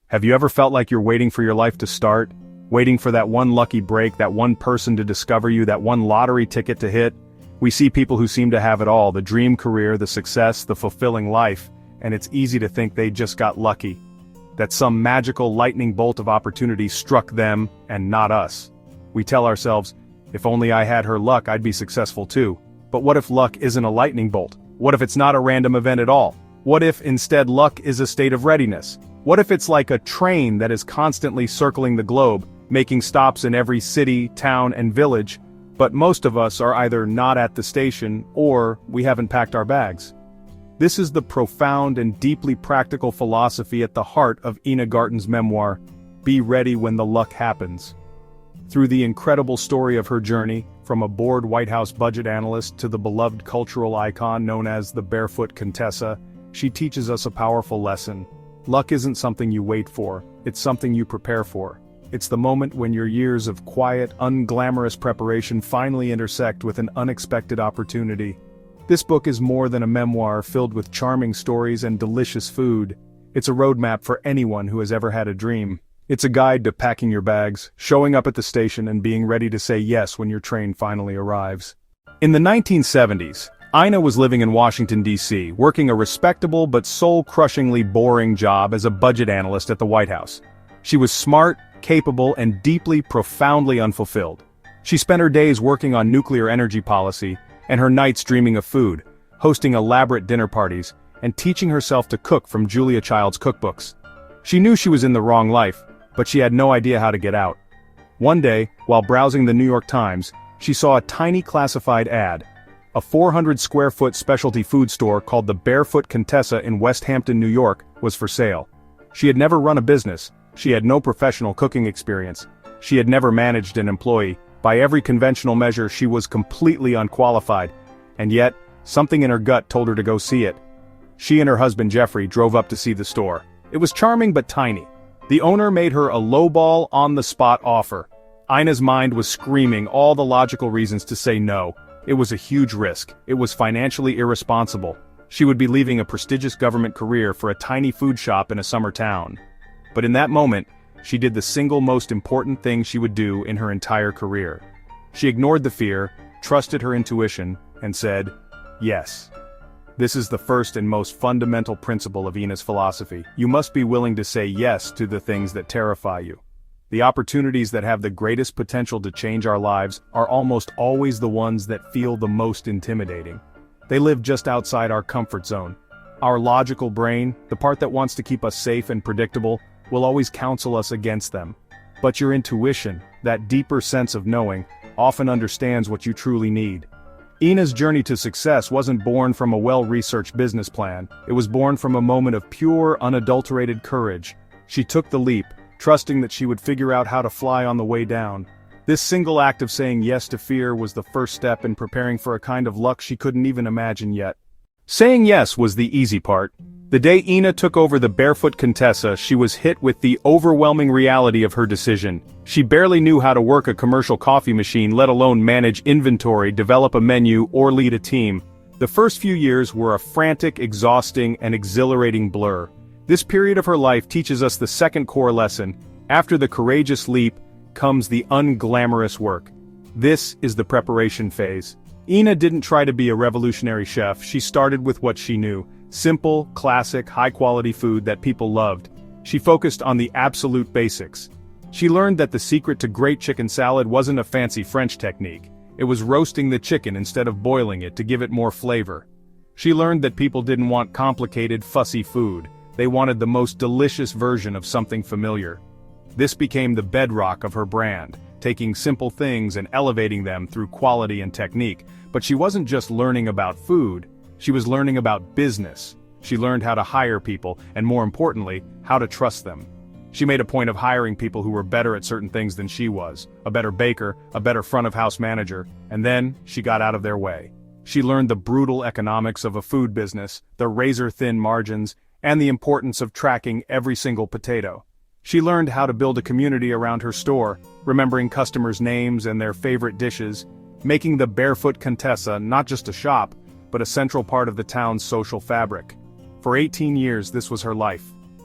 Have you ever felt like you're waiting for your life to start? Waiting for that one lucky break, that one person to discover you, that one lottery ticket to hit? We see people who seem to have it all, the dream career, the success, the fulfilling life, and it's easy to think they just got lucky. That some magical lightning bolt of opportunity struck them, and not us. We tell ourselves, if only I had her luck, I'd be successful too. But what if luck isn't a lightning bolt? What if it's not a random event at all? What if instead luck is a state of readiness? What if it's like a train that is constantly circling the globe, making stops in every city, town, and village, but most of us are either not at the station or we haven't packed our bags? This is the profound and deeply practical philosophy at the heart of Ina Garten's memoir, Be Ready When the Luck Happens. Through the incredible story of her journey, from a bored White House budget analyst to the beloved cultural icon known as the Barefoot Contessa, she teaches us a powerful lesson. Luck isn't something you wait for, it's something you prepare for. It's the moment when your years of quiet, unglamorous preparation finally intersect with an unexpected opportunity. This book is more than a memoir filled with charming stories and delicious food. It's a roadmap for anyone who has ever had a dream. It's a guide to packing your bags, showing up at the station and being ready to say yes when your train finally arrives. In the 1970s, Ina was living in Washington, D.C., working a respectable but soul-crushingly boring job as a budget analyst at the White House. She was smart, capable, and deeply, profoundly unfulfilled. She spent her days working on nuclear energy policy, and her nights dreaming of food, hosting elaborate dinner parties, and teaching herself to cook from Julia Child's cookbooks. She knew she was in the wrong life, but she had no idea how to get out. One day, while browsing the New York Times, she saw a tiny classified ad. A 400-square-foot specialty food store called the Barefoot Contessa in West Hampton, New York, was for sale. She had never run a business, she had no professional cooking experience, she had never managed an employee. By every conventional measure, she was completely unqualified, and yet, something in her gut told her to go see it. She and her husband Jeffrey drove up to see the store. It was charming but tiny. The owner made her a lowball, on-the-spot offer. Ina's mind was screaming all the logical reasons to say no. It was a huge risk. It was financially irresponsible. She would be leaving a prestigious government career for a tiny food shop in a summer town. But in that moment, she did the single most important thing she would do in her entire career. She ignored the fear, trusted her intuition, and said, yes. This is the first and most fundamental principle of Ina's philosophy. You must be willing to say yes to the things that terrify you. The opportunities that have the greatest potential to change our lives are almost always the ones that feel the most intimidating. They live just outside our comfort zone. Our logical brain, the part that wants to keep us safe and predictable, will always counsel us against them. But your intuition, that deeper sense of knowing, often understands what you truly need. Ina's journey to success wasn't born from a well-researched business plan. It was born from a moment of pure, unadulterated courage. She took the leap, trusting that she would figure out how to fly on the way down. This single act of saying yes to fear was the first step in preparing for a kind of luck she couldn't even imagine yet. Saying yes was the easy part. The day Ina took over the Barefoot Contessa, she was hit with the overwhelming reality of her decision. She barely knew how to work a commercial coffee machine, let alone manage inventory, develop a menu, or lead a team. The first few years were a frantic, exhausting, and exhilarating blur. This period of her life teaches us the second core lesson. After the courageous leap comes the unglamorous work. This is the preparation phase. Ina didn't try to be a revolutionary chef. She started with what she knew. Simple, classic, high-quality food that people loved. She focused on the absolute basics. She learned that the secret to great chicken salad wasn't a fancy French technique. It was roasting the chicken instead of boiling it to give it more flavor. She learned that people didn't want complicated, fussy food. They wanted the most delicious version of something familiar. This became the bedrock of her brand, taking simple things and elevating them through quality and technique. But she wasn't just learning about food, she was learning about business. She learned how to hire people, and more importantly, how to trust them. She made a point of hiring people who were better at certain things than she was, a better baker, a better front-of-house manager, and then she got out of their way. She learned the brutal economics of a food business, the razor-thin margins, and the importance of tracking every single potato. She learned how to build a community around her store, remembering customers' names and their favorite dishes, making the Barefoot Contessa not just a shop, but a central part of the town's social fabric. For 18 years this was her life.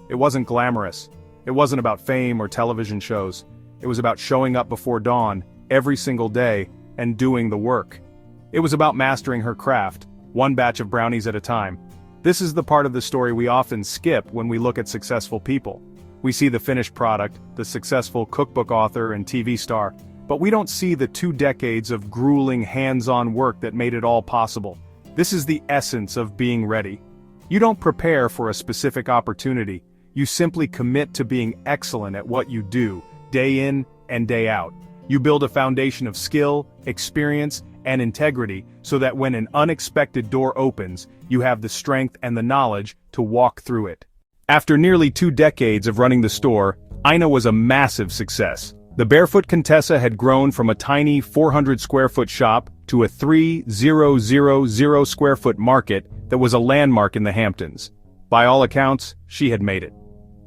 It wasn't glamorous. It wasn't about fame or television shows. It was about showing up before dawn, every single day, and doing the work. It was about mastering her craft, one batch of brownies at a time. This is the part of the story we often skip when we look at successful people. We see the finished product, the successful cookbook author and TV star, but we don't see the 2 decades of grueling hands-on work that made it all possible. This is the essence of being ready. You don't prepare for a specific opportunity. You simply commit to being excellent at what you do, day in and day out. You build a foundation of skill, experience, and integrity so that when an unexpected door opens, you have the strength and the knowledge to walk through it. After nearly 2 decades of running the store, Ina was a massive success. The Barefoot Contessa had grown from a tiny 400-square-foot shop to a 3,000-square-foot market that was a landmark in the Hamptons. By all accounts, she had made it.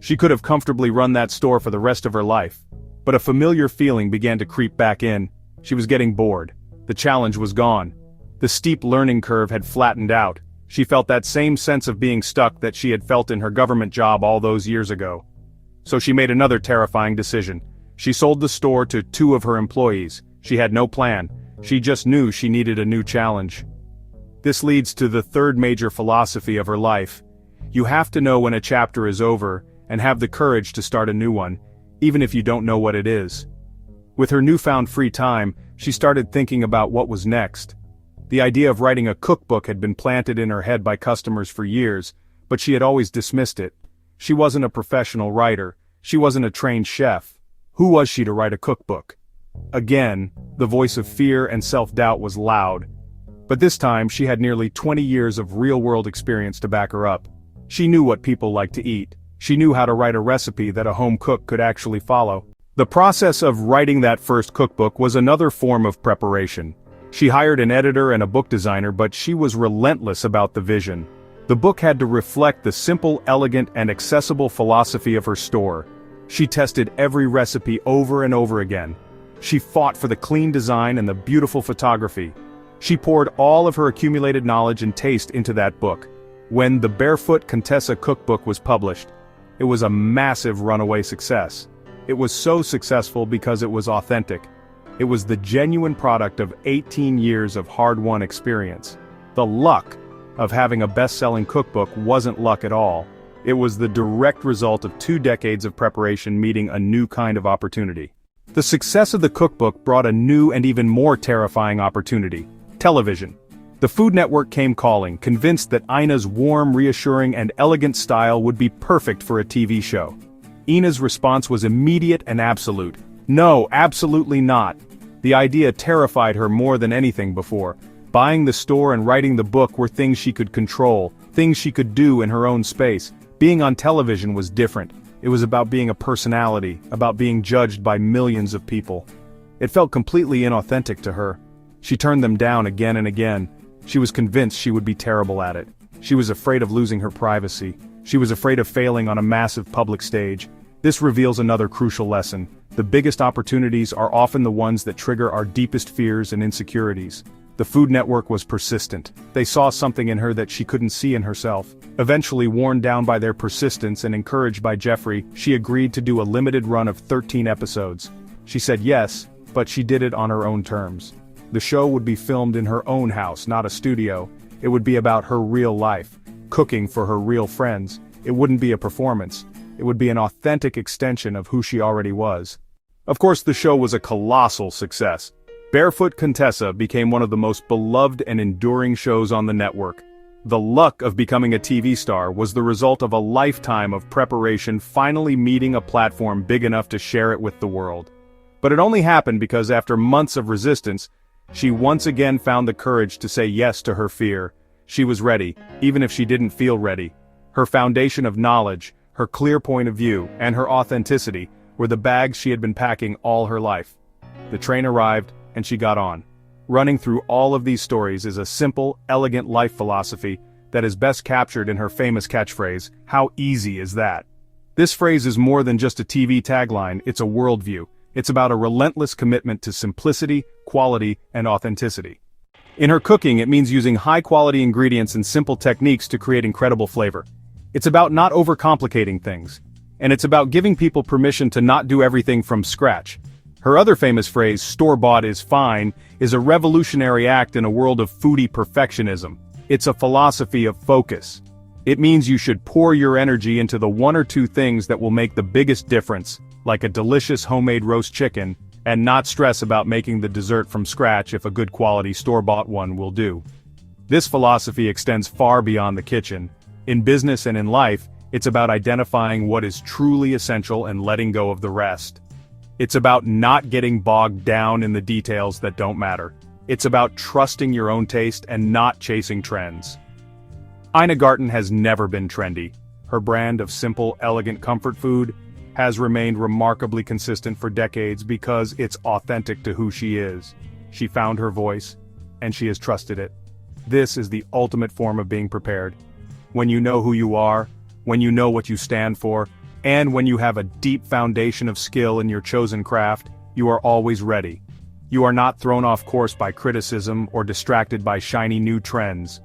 She could have comfortably run that store for the rest of her life. But a familiar feeling began to creep back in. She was getting bored. The challenge was gone. The steep learning curve had flattened out. She felt that same sense of being stuck that she had felt in her government job all those years ago. So she made another terrifying decision. She sold the store to 2 of her employees. She had no plan. She just knew she needed a new challenge. This leads to the 3rd major philosophy of her life. You have to know when a chapter is over, and have the courage to start a new one, even if you don't know what it is. With her newfound free time, she started thinking about what was next. The idea of writing a cookbook had been planted in her head by customers for years, but she had always dismissed it. She wasn't a professional writer. She wasn't a trained chef. Who was she to write a cookbook? Again, the voice of fear and self-doubt was loud. But this time she had nearly 20 years of real-world experience to back her up. She knew what people like to eat. She knew how to write a recipe that a home cook could actually follow. The process of writing that first cookbook was another form of preparation. She hired an editor and a book designer, but she was relentless about the vision. The book had to reflect the simple, elegant, and accessible philosophy of her store. She tested every recipe over and over again. She fought for the clean design and the beautiful photography. She poured all of her accumulated knowledge and taste into that book. When the Barefoot Contessa cookbook was published, it was a massive runaway success. It was so successful because it was authentic. It was the genuine product of 18 years of hard-won experience. The luck of having a best-selling cookbook wasn't luck at all. It was the direct result of 2 decades of preparation meeting a new kind of opportunity. The success of the cookbook brought a new and even more terrifying opportunity: television. The Food Network came calling, convinced that Ina's warm, reassuring, and elegant style would be perfect for a TV show. Ina's response was immediate and absolute. No, absolutely not. The idea terrified her more than anything before. Buying the store and writing the book were things she could control, things she could do in her own space. Being on television was different. It was about being a personality, about being judged by millions of people. It felt completely inauthentic to her. She turned them down again and again. She was convinced she would be terrible at it. She was afraid of losing her privacy. She was afraid of failing on a massive public stage. This reveals another crucial lesson. The biggest opportunities are often the ones that trigger our deepest fears and insecurities. The Food Network was persistent. They saw something in her that she couldn't see in herself. Eventually, worn down by their persistence and encouraged by Jeffrey, she agreed to do a limited run of 13 episodes. She said yes, but she did it on her own terms. The show would be filmed in her own house, not a studio. It would be about her real life, cooking for her real friends. It wouldn't be a performance. It would be an authentic extension of who she already was. Of course, the show was a colossal success. Barefoot Contessa became one of the most beloved and enduring shows on the network. The luck of becoming a TV star was the result of a lifetime of preparation finally meeting a platform big enough to share it with the world. But it only happened because after months of resistance, she once again found the courage to say yes to her fear. She was ready, even if she didn't feel ready. Her foundation of knowledge, her clear point of view, and her authenticity were the bags she had been packing all her life. The train arrived, and she got on. Running through all of these stories is a simple, elegant life philosophy that is best captured in her famous catchphrase, "How easy is that?" This phrase is more than just a TV tagline, it's a worldview. It's about a relentless commitment to simplicity, quality, and authenticity. In her cooking, it means using high-quality ingredients and simple techniques to create incredible flavor. It's about not overcomplicating things. And it's about giving people permission to not do everything from scratch. Her other famous phrase, "store-bought is fine," is a revolutionary act in a world of foodie perfectionism. It's a philosophy of focus. It means you should pour your energy into the one or two things that will make the biggest difference, like a delicious homemade roast chicken, and not stress about making the dessert from scratch if a good quality store-bought one will do. This philosophy extends far beyond the kitchen. In business and in life, it's about identifying what is truly essential and letting go of the rest. It's about not getting bogged down in the details that don't matter. It's about trusting your own taste and not chasing trends. Ina Garten has never been trendy. Her brand of simple, elegant comfort food has remained remarkably consistent for decades because it's authentic to who she is. She found her voice, and she has trusted it. This is the ultimate form of being prepared. When you know who you are, when you know what you stand for, and when you have a deep foundation of skill in your chosen craft, you are always ready. You are not thrown off course by criticism or distracted by shiny new trends.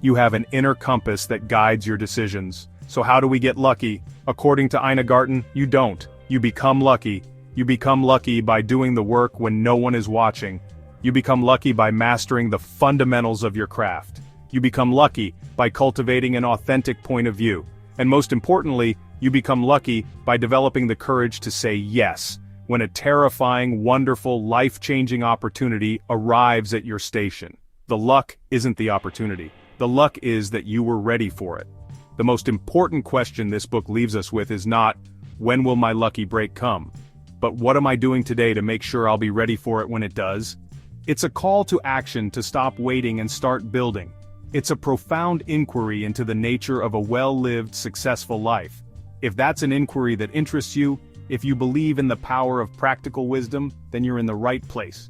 You have an inner compass that guides your decisions. So how do we get lucky? According to Ina Garten, you don't. You become lucky. You become lucky by doing the work when no one is watching. You become lucky by mastering the fundamentals of your craft. You become lucky by cultivating an authentic point of view. And most importantly, you become lucky by developing the courage to say yes when a terrifying, wonderful, life-changing opportunity arrives at your station. The luck isn't the opportunity. The luck is that you were ready for it. The most important question this book leaves us with is not, when will my lucky break come? But what am I doing today to make sure I'll be ready for it when it does? It's a call to action to stop waiting and start building. It's a profound inquiry into the nature of a well-lived, successful life. If that's an inquiry that interests you, if you believe in the power of practical wisdom, then you're in the right place.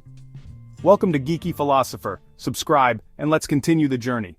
Welcome to Geeky Philosopher. Subscribe, and let's continue the journey.